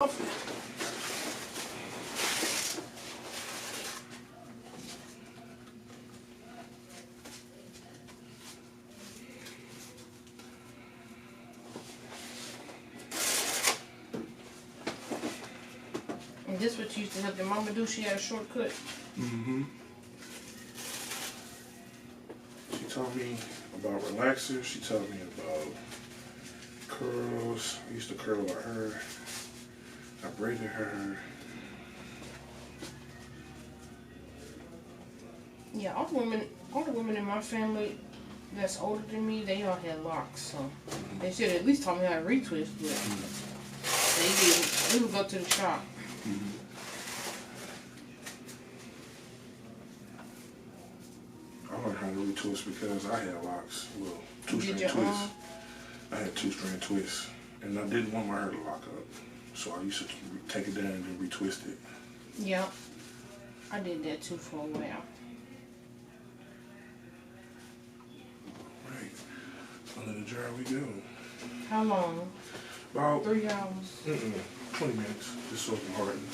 coffee. And this what you used to help your mama do? She had a shortcut? Mm-hmm. She taught me about relaxers. She taught me about curls. I used to curl her hair. I braided her hair. Yeah, all the women in my family that's older than me, they all had locks, so they should at least taught me how to retwist, but they didn't. We would go to the shop. I learned how to retwist because I had locks. Well, two-strand twists. I had two-strand twists, and I didn't want my hair to lock up, so I used to take it down and then retwist it. Yeah, I did that too for a while. Right. Under the jar we go. How long? About 3 hours. 20 minutes, just so it can harden.